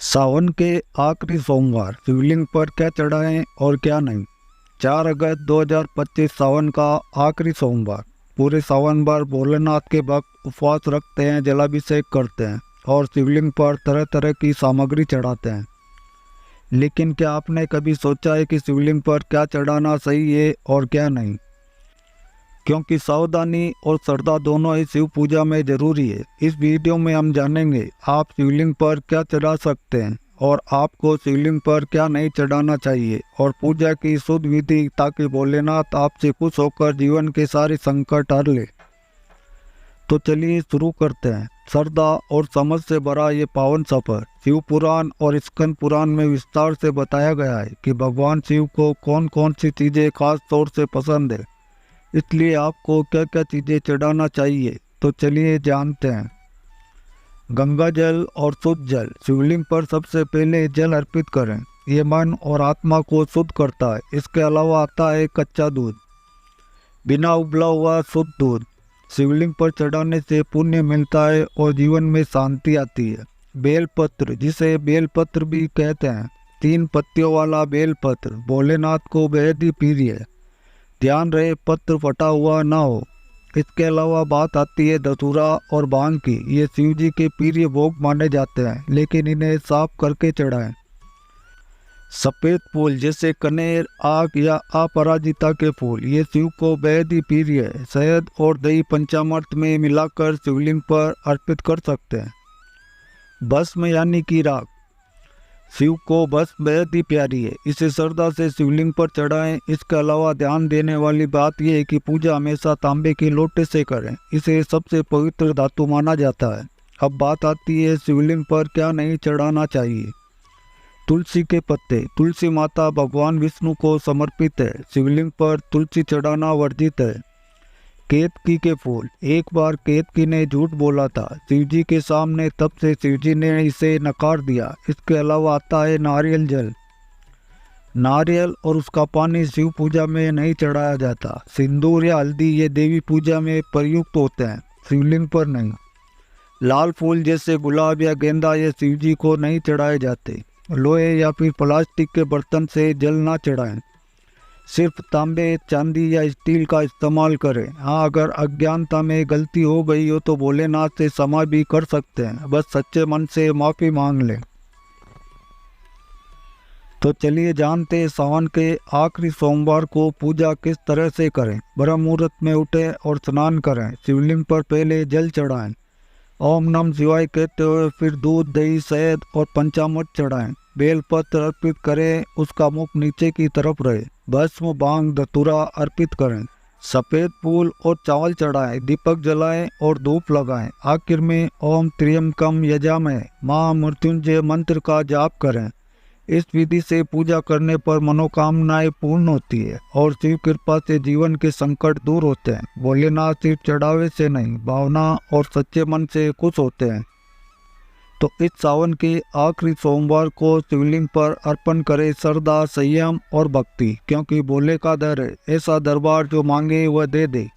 सावन के आखिरी सोमवार शिवलिंग पर क्या चढ़ाएं और क्या नहीं। 4 अगस्त 2025 सावन का आखिरी सोमवार। पूरे सावन भर भोलेनाथ के भक्त उपवास रखते हैं, जलाभिषेक करते हैं और शिवलिंग पर तरह तरह की सामग्री चढ़ाते हैं। लेकिन क्या आपने कभी सोचा है कि शिवलिंग पर क्या चढ़ाना सही है और क्या नहीं? क्योंकि सावधानी और श्रद्धा दोनों ही शिव पूजा में जरूरी है। इस वीडियो में हम जानेंगे आप शिवलिंग पर क्या चढ़ा सकते हैं और आपको शिवलिंग पर क्या नहीं चढ़ाना चाहिए, और पूजा की शुद्ध विधि, ताकि भोलेनाथ आपसे खुश होकर जीवन के सारे संकट हर ले। तो चलिए शुरू करते हैं। श्रद्धा और समझ से भरा ये पावन सफर। शिव पुराण और स्कंद पुराण में विस्तार से बताया गया है कि भगवान शिव को कौन कौन सी चीज़ें खास तौर से पसंद है, इसलिए आपको क्या क्या चीज़ें चढ़ाना चाहिए। तो चलिए जानते हैं। गंगा जल और शुद्ध जल। शिवलिंग पर सबसे पहले जल अर्पित करें, ये मन और आत्मा को शुद्ध करता है। इसके अलावा आता है कच्चा दूध, बिना उबला हुआ शुद्ध दूध। शिवलिंग पर चढ़ाने से पुण्य मिलता है और जीवन में शांति आती है। बेलपत्र, जिसे बेलपत्र भी कहते हैं, 3 पत्तियों वाला बेलपत्र भोलेनाथ को बेहद ही प्रिय है। ध्यान रहे पत्र फटा हुआ ना हो। इसके अलावा बात आती है धतूरा और भांग की। ये शिव जी के प्रिय भोग माने जाते हैं, लेकिन इन्हें साफ करके चढ़ाएं। सफ़ेद फूल जैसे कनेर, आक या अपराजिता के फूल, ये शिव को बेहद ही प्रिय है। शहद और दही पंचामृत में मिलाकर शिवलिंग पर अर्पित कर सकते हैं। भस्म यानी कि राख। शिव को भस्म बेहद ही प्यारी है, इसे श्रद्धा से शिवलिंग पर चढ़ाएं। इसके अलावा ध्यान देने वाली बात यह है कि पूजा हमेशा तांबे के लोटे से करें, इसे सबसे पवित्र धातु माना जाता है। अब बात आती है शिवलिंग पर क्या नहीं चढ़ाना चाहिए। तुलसी के पत्ते। तुलसी माता भगवान विष्णु को समर्पित है, शिवलिंग पर तुलसी चढ़ाना वर्जित है। केतकी के फूल। एक बार केतकी ने झूठ बोला था शिवजी के सामने, तब से शिवजी ने इसे नकार दिया। इसके अलावा आता है नारियल जल। नारियल और उसका पानी शिव पूजा में नहीं चढ़ाया जाता। सिंदूर या हल्दी ये देवी पूजा में प्रयुक्त होते हैं, शिवलिंग पर नहीं। लाल फूल जैसे गुलाब या गेंदा ये शिवजी को नहीं चढ़ाए जाते। लोहे या फिर प्लास्टिक के बर्तन से जल ना चढ़ाएं, सिर्फ तांबे, चांदी या स्टील का इस्तेमाल करें। हाँ, अगर अज्ञानता में गलती हो गई हो तो भोलेनाथ से क्षमा भी कर सकते हैं, बस सच्चे मन से माफ़ी मांग लें। तो चलिए जानते हैं सावन के आखिरी सोमवार को पूजा किस तरह से करें। ब्रह्म मुहूर्त में उठें और स्नान करें। शिवलिंग पर पहले जल चढ़ाएं, ओम नमः शिवाय कहते हुए फिर दूध, दही, शहद और पंचामृत चढ़ाएं। बेलपत्र अर्पित करें, उसका मुख नीचे की तरफ रहे। भस्म, भांग, धतूरा अर्पित करें। सफ़ेद फूल और चावल चढ़ाएं, दीपक जलाएं और धूप लगाएं। आखिर में ओम त्र्यंबकम यजामहे महामृत्युंजय मंत्र का जाप करें। इस विधि से पूजा करने पर मनोकामनाएं पूर्ण होती है और शिव कृपा से जीवन के संकट दूर होते हैं। भोलेनाथ सिर्फ चढ़ावे से नहीं, भावना और सच्चे मन से खुश होते हैं। तो इस सावन के आखिरी सोमवार को शिवलिंग पर अर्पण करें श्रद्धा, संयम और भक्ति, क्योंकि भोले का दर है ऐसा दरबार जो मांगे वह दे दे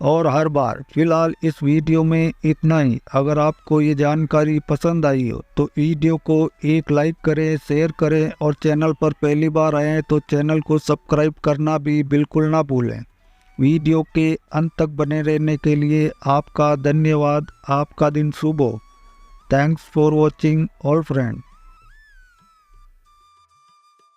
और हर बार। फिलहाल इस वीडियो में इतना ही। अगर आपको ये जानकारी पसंद आई हो तो वीडियो को एक लाइक करें, शेयर करें और चैनल पर पहली बार आए हैं तो चैनल को सब्सक्राइब करना भी बिल्कुल ना भूलें। वीडियो के अंत तक बने रहने के लिए आपका धन्यवाद। आपका दिन शुभ हो। Thanks for watching all friend.